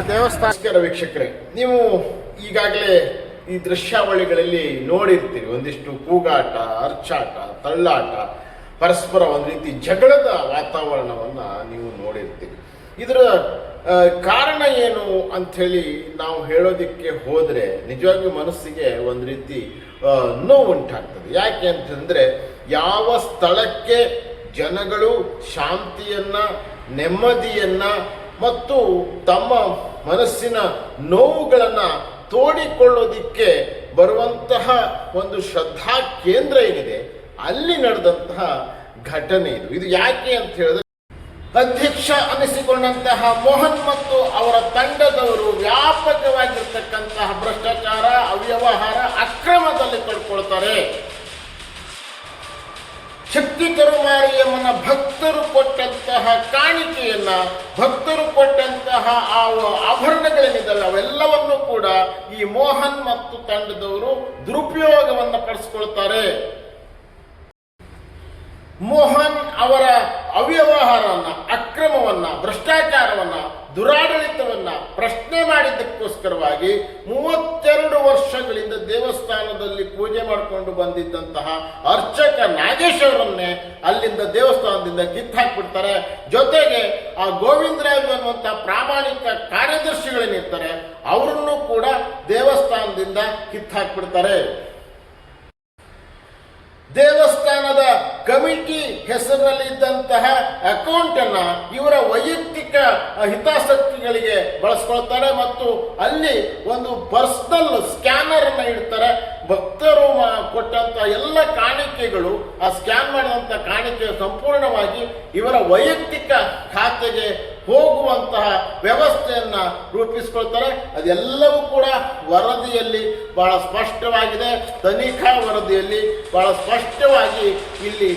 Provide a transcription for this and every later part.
ದೇವಸ್ಥಾನಕ್ಕೆ ವೀಕ್ಷಕರೇ, ನೀವು ಈಗಾಗಲೇ ಈ ದೃಶ್ಯಾವಳಿಗಳಲ್ಲಿ ನೋಡಿರ್ತೀರಿ. ಒಂದಿಷ್ಟು ಕೂಗಾಟ, ಅರ್ಚಾಟ, ತಳ್ಳಾಟ, ಪರಸ್ಪರ ಒಂದು ರೀತಿ ಜಗಳದ ವಾತಾವರಣವನ್ನು ನೀವು ನೋಡಿರ್ತೀರಿ. ಇದರ ಕಾರಣ ಏನು ಅಂಥೇಳಿ ನಾವು ಹೇಳೋದಕ್ಕೆ ಹೋದರೆ ನಿಜವಾಗಿಯೂ ಮನಸ್ಸಿಗೆ ಒಂದು ರೀತಿ ನೋವು ಉಂಟಾಗ್ತದೆ. ಯಾಕೆ ಅಂತಂದರೆ, ಯಾವ ಸ್ಥಳಕ್ಕೆ ಜನಗಳು ಶಾಂತಿಯನ್ನು, ನೆಮ್ಮದಿಯನ್ನು ಮತ್ತು ತಮ್ಮ ಮನಸ್ಸಿನ ನೋವುಗಳನ್ನು ತೋಡಿಕೊಳ್ಳೋದಿಕ್ಕೆ ಬರುವಂತಹ ಒಂದು ಶ್ರದ್ಧಾ ಕೇಂದ್ರ ಏನಿದೆ, ಅಲ್ಲಿ ನಡೆದಂತಹ ಘಟನೆ ಇದು ಯಾಕೆ ಅಂತ ಹೇಳಿದ್ರೆ, ಅಧ್ಯಕ್ಷ ಅನಿಸಿಕೊಂಡಂತಹ ಮೋಹನ್ ಮತ್ತು ಅವರ ತಂಡದವರು ವ್ಯಾಪಕವಾಗಿರ್ತಕ್ಕಂತಹ ಭ್ರಷ್ಟಾಚಾರ, ಅವ್ಯವಹಾರ, ಅಕ್ರಮದಲ್ಲಿ ತೊಡ್ಕೊಳ್ತಾರೆ. ಶಕ್ತಿ ಕರುಮಾರಿಯಮ್ಮನ ಭಕ್ತರು ಕೊಟ್ಟಂತಹ ಕಾಣಿಕೆಯನ್ನ, ಭಕ್ತರು ಕೊಟ್ಟಂತಹ ಆ ಆಭರಣಗಳೇನಿದಲ್ಲ ಅವೆಲ್ಲವನ್ನು ಕೂಡ ಈ ಮೋಹನ್ ಮತ್ತು ತಂಡದವರು ದುರುಪಯೋಗವನ್ನು ಪಡಿಸ್ಕೊಳ್ತಾರೆ. ಮೋಹನ್ ಅವರ ಅವ್ಯವಹಾರವನ್ನ, ಅಕ್ರಮವನ್ನ, ಭ್ರಷ್ಟಾಚಾರವನ್ನ, ದುರಾಡಳಿತವನ್ನ ಪ್ರಶ್ನೆ ಮಾಡಿದ್ದಕ್ಕೋಸ್ಕರವಾಗಿ 32 ವರ್ಷಗಳಿಂದ ದೇವಸ್ಥಾನದಲ್ಲಿ ಪೂಜೆ ಮಾಡಿಕೊಂಡು ಬಂದಿದ್ದಂತಹ ಅರ್ಚಕ ನಾಗೇಶ್ ಅವರನ್ನೇ ಅಲ್ಲಿಂದ ದೇವಸ್ಥಾನದಿಂದ ಕಿತ್ತಾಕ್ಬಿಡ್ತಾರೆ. ಜೊತೆಗೆ ಆ ಗೋವಿಂದರಾಜ್ ಅನ್ನುವಂತಹ ಪ್ರಾಮಾಣಿಕ ಕಾರ್ಯದರ್ಶಿಗಳೇನಿರ್ತಾರೆ ಅವರನ್ನು ಕೂಡ ದೇವಸ್ಥಾನದಿಂದ ಕಿತ್ತಾಕ್ಬಿಡ್ತಾರೆ. ದೇವಸ್ಥಾನದ ಕಮಿಟಿ ಹೆಸರಿನಲ್ಲಿ ಇದ್ದಂತಹ ಅಕೌಂಟ್ ಅನ್ನ ಇವರ ವೈಯಕ್ತಿಕ ಹಿತಾಸಕ್ತಿಗಳಿಗೆ ಬಳಸ್ಕೊಳ್ತಾರೆ ಮತ್ತು ಅಲ್ಲಿ ಒಂದು ಪರ್ಸನಲ್ ಸ್ಕ್ಯಾನರ್ ಅನ್ನ ಇಡ್ತಾರೆ. ಭಕ್ತರು ಕೊಟ್ಟಂತ ಎಲ್ಲ ಕಾಣಿಕೆಗಳು, ಆ ಸ್ಕ್ಯಾನ್ ಮಾಡಿದಂತ ಕಾಣಿಕೆ ಸಂಪೂರ್ಣವಾಗಿ ಇವರ ವೈಯಕ್ತಿಕ ಖಾತೆಗೆ ಹೋಗುವಂತಹ ವ್ಯವಸ್ಥೆಯನ್ನ ರೂಪಿಸಿಕೊಳ್ತಾರೆ. ಅದೆಲ್ಲವೂ ಕೂಡ ವರದಿಯಲ್ಲಿ ಬಹಳ ಸ್ಪಷ್ಟವಾಗಿದೆ. ತನಿಖಾ ವರದಿಯಲ್ಲಿ ಬಹಳ ಸ್ಪಷ್ಟವಾಗಿ ಇಲ್ಲಿ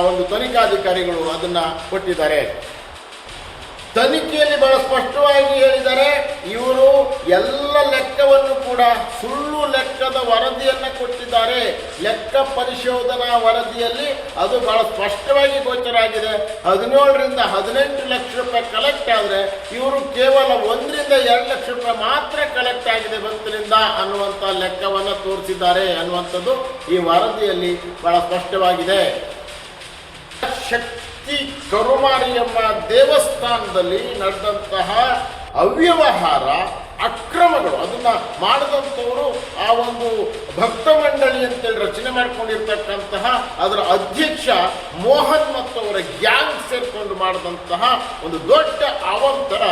ಒಂದು ತನಿಖಾಧಿಕಾರಿಗಳು ಅದನ್ನ ಕೊಟ್ಟಿದ್ದಾರೆ. ತನಿಖೆಯಲ್ಲಿ ಬಹಳ ಸ್ಪಷ್ಟವಾಗಿ ಹೇಳಿದ್ದಾರೆ, ಇವರು ಎಲ್ಲ ಲೆಕ್ಕವನ್ನು ಕೂಡ ಸುಳ್ಳು ಲೆಕ್ಕದ ವರದಿಯನ್ನು ಕೊಟ್ಟಿದ್ದಾರೆ. ಲೆಕ್ಕ ಪರಿಶೋಧನಾ ವರದಿಯಲ್ಲಿ ಅದು ಬಹಳ ಸ್ಪಷ್ಟವಾಗಿ ಗೋಚರ ಆಗಿದೆ. 17ರಿಂದ 18 ಲಕ್ಷ ರೂಪಾಯಿ ಕಲೆಕ್ಟ್ ಆದರೆ ಇವರು ಕೇವಲ 1ರಿಂದ 2 ಲಕ್ಷ ರೂಪಾಯಿ ಮಾತ್ರ ಕಲೆಕ್ಟ್ ಆಗಿದೆ ಭಕ್ತರಿಂದ ಅನ್ನುವಂಥ ಲೆಕ್ಕವನ್ನು ತೋರಿಸಿದ್ದಾರೆ ಅನ್ನುವಂಥದ್ದು ಈ ವರದಿಯಲ್ಲಿ ಬಹಳ ಸ್ಪಷ್ಟವಾಗಿದೆ. ಶಕ್ತಿ ಕರುಮಾರಿಯಮ್ಮ ದೇವಸ್ಥಾನದಲ್ಲಿ ನಡೆದಂತಹ ಅವ್ಯವಹಾರ, ಅಕ್ರಮಗಳು, ಅದನ್ನ ಮಾಡಿದಂಥವರು ಆ ಒಂದು ಭಕ್ತ ಮಂಡಳಿ ಅಂತೇಳಿ ರಚನೆ ಮಾಡ್ಕೊಂಡಿರ್ತಕ್ಕಂತಹ ಅದರ ಅಧ್ಯಕ್ಷ ಮೋಹನ್ ಮತ್ತು ಅವರ ಗ್ಯಾಂಗ್ ಸೇರ್ಕೊಂಡು ಮಾಡಿದಂತಹ ಒಂದು ದೊಡ್ಡ ಅವಾಂತರ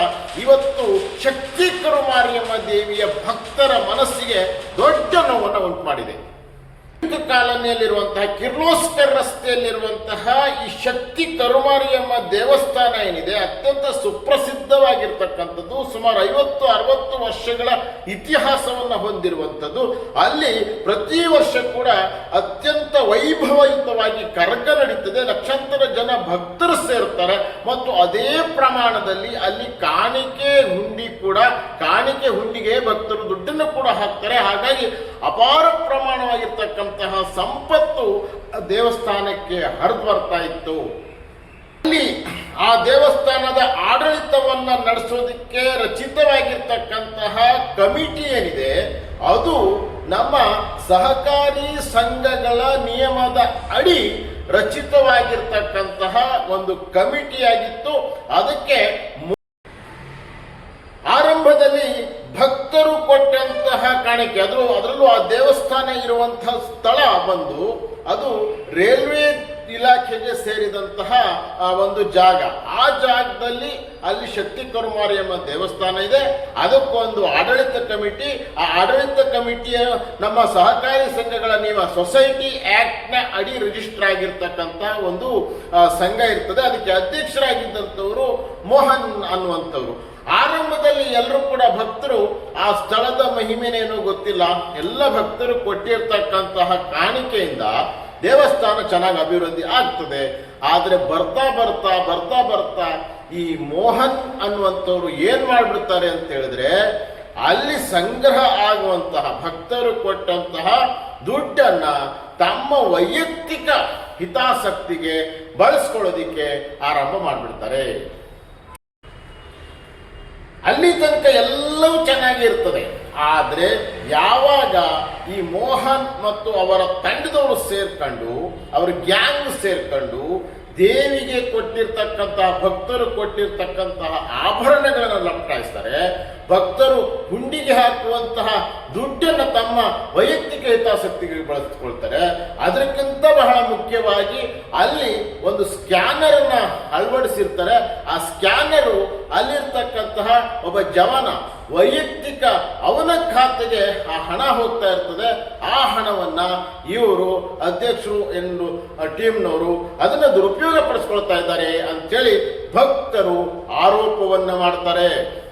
ಇವತ್ತು ಶಕ್ತಿ ಕರುಮಾರಿಯಮ್ಮ ದೇವಿಯ ಭಕ್ತರ ಮನಸ್ಸಿಗೆ ದೊಡ್ಡ ನೋವನ್ನು ಉಂಟು ಮಾಡಿದೆ. ಕಾಲನಿಯಲ್ಲಿರುವಂತಹ ಕಿರ್ಲೋಸ್ಕರ್ ರಸ್ತೆಯಲ್ಲಿರುವಂತಹ ಈ ಶಕ್ತಿ ಕರುಮಾರಿಯಮ್ಮ ದೇವಸ್ಥಾನ ಏನಿದೆ ಅತ್ಯಂತ ಸುಪ್ರಸಿದ್ಧವಾಗಿರ್ತಕ್ಕಂಥದ್ದು, ಸುಮಾರು 50-60 ವರ್ಷಗಳ ಇತಿಹಾಸವನ್ನು ಹೊಂದಿರುವಂಥದ್ದು. ಅಲ್ಲಿ ಪ್ರತಿ ವರ್ಷ ಕೂಡ ಅತ್ಯಂತ ವೈಭವಯುತವಾಗಿ ಕರಗ ನಡೀತದೆ. ಲಕ್ಷಾಂತರ ಜನ ಭಕ್ತರು ಸೇರ್ತಾರೆ ಮತ್ತು ಅದೇ ಪ್ರಮಾಣದಲ್ಲಿ ಅಲ್ಲಿ ಕಾಣಿಕೆ ಹುಂಡಿಗೆ ಭಕ್ತರು ದುಡ್ಡನ್ನು ಕೂಡ ಹಾಕ್ತಾರೆ. ಹಾಗಾಗಿ ಅಪಾರ ಪ್ರಮಾಣವಾಗಿರ್ತಕ್ಕಂತಹ ಸಂಪತ್ತು ದೇವಸ್ಥಾನಕ್ಕೆ ಹರಿದು ಬರ್ತಾ ಇತ್ತು. ಅಲ್ಲಿ ಆ ದೇವಸ್ಥಾನದ ಆಡಳಿತವನ್ನ ನಡೆಸೋದಕ್ಕೆ ರಚಿತವಾಗಿರ್ತಕ್ಕಂತಹ ಕಮಿಟಿ ಏನಿದೆ ಅದು ನಮ್ಮ ಸಹಕಾರಿ ಸಂಘಗಳ ನಿಯಮದ ಅಡಿ ರಚಿತವಾಗಿರ್ತಕ್ಕಂತಹ ಒಂದು ಕಮಿಟಿಯಾಗಿತ್ತು. ಅದಕ್ಕೆ ಆರಂಭದಲ್ಲಿ ಭಕ್ತರು ಕೊಟ್ಟಂತಹ ಕಾಣಿಕೆ, ಅದರಲ್ಲೂ ಆ ದೇವಸ್ಥಾನ ಇರುವಂತಹ ಸ್ಥಳ ಬಂದು ಅದು ರೈಲ್ವೆ ಇಲಾಖೆಗೆ ಸೇರಿದಂತಹ ಒಂದು ಜಾಗ. ಆ ಜಾಗದಲ್ಲಿ ಅಲ್ಲಿ ಶಕ್ತಿ ಕರುಮಾರಿಯಮ್ಮ ದೇವಸ್ಥಾನ ಇದೆ. ಅದಕ್ಕೊಂದು ಆಡಳಿತ ಕಮಿಟಿ, ಆ ಆಡಳಿತ ಕಮಿಟಿಯ ನಮ್ಮ ಸಹಕಾರಿ ಸಂಘಗಳ ನಿಯಮ ಸೊಸೈಟಿ ಆಕ್ಟ್ ನ ಅಡಿ ರಿಜಿಸ್ಟರ್ ಆಗಿರ್ತಕ್ಕಂಥ ಒಂದು ಸಂಘ ಇರ್ತದೆ. ಅದಕ್ಕೆ ಅಧ್ಯಕ್ಷರಾಗಿದ್ದಂಥವರು ಮೋಹನ್ ಅನ್ನುವಂಥವ್ರು. ಆರಂಭದಲ್ಲಿ ಎಲ್ಲರೂ ಕೂಡ ಭಕ್ತರು ಆ ಸ್ಥಳದ ಮಹಿಮೆನೇನೋ ಗೊತ್ತಿಲ್ಲ, ಎಲ್ಲ ಭಕ್ತರು ಕೊಟ್ಟಿರ್ತಕ್ಕಂತಹ ಕಾಣಿಕೆಯಿಂದ ದೇವಸ್ಥಾನ ಚೆನ್ನಾಗಿ ಅಭಿವೃದ್ಧಿ ಆಗ್ತದೆ. ಆದರೆ ಬರ್ತಾ ಬರ್ತಾ ಬರ್ತಾ ಬರ್ತಾ ಈ ಮೋಹನ್ ಅನ್ನುವಂಥವ್ರು ಏನ್ ಮಾಡ್ಬಿಡ್ತಾರೆ ಅಂತ ಹೇಳಿದ್ರೆ, ಅಲ್ಲಿ ಸಂಗ್ರಹ ಆಗುವಂತಹ ಭಕ್ತರು ಕೊಟ್ಟಂತಹ ದುಡ್ಡನ್ನ ತಮ್ಮ ವೈಯಕ್ತಿಕ ಹಿತಾಸಕ್ತಿಗೆ ಬಳಸ್ಕೊಳ್ಳೋದಿಕ್ಕೆ ಆರಂಭ ಮಾಡಿಬಿಡ್ತಾರೆ. ಅಲ್ಲಿ ತನಕ ಎಲ್ಲವೂ ಚೆನ್ನಾಗಿ ಇರ್ತದೆ. ಆದರೆ ಯಾವಾಗ ಈ ಮೋಹನ್ ಮತ್ತು ಅವರ ತಂಡದವರು ಸೇರ್ಕೊಂಡು, ಅವರ ಗ್ಯಾಂಗ್ ಸೇರ್ಕೊಂಡು ದೇವಿಗೆ ಕೊಟ್ಟಿರ್ತಕ್ಕಂತಹ, ಭಕ್ತರು ಕೊಟ್ಟಿರ್ತಕ್ಕಂತಹ ಆಭರಣಗಳನ್ನು ಲಪಟಾಯಿಸ್ತಾರೆ, ಭಕ್ತರು ಹುಂಡಿಗೆ ಹಾಕುವಂತಹ ದುಡ್ಡನ್ನು ತಮ್ಮ ವೈಯಕ್ತಿಕ ಹಿತಾಸಕ್ತಿಗೆ ಬಳಸಿಕೊಳ್ತಾರೆ. ಅದಕ್ಕಿಂತ ಬಹಳ ಮುಖ್ಯವಾಗಿ ಅಲ್ಲಿ ಒಂದು ಸ್ಕ್ಯಾನರ್ ಅನ್ನ ಅಳವಡಿಸಿರ್ತಾರೆ. ಆ ಸ್ಕ್ಯಾನರು ಅಲ್ಲಿರ್ತಕ್ಕಂತಹ ಒಬ್ಬ ಜವಾನ ವೈಯಕ್ತಿಕ ಅವನ ಖಾತೆಗೆ ಆ ಹಣ ಹೋಗ್ತಾ ಇರ್ತದೆ. ಆ ಹಣವನ್ನ ಇವರು ಅಧ್ಯಕ್ಷರು ಎಂದು ಟೀಮ್ನವರು ಅದನ್ನ ದುರುಪಯೋಗ ಪಡಿಸ್ಕೊಳ್ತಾ ಇದ್ದಾರೆ ಅಂತೇಳಿ ಭಕ್ತರು ಆರೋಪವನ್ನ ಮಾಡ್ತಾರೆ.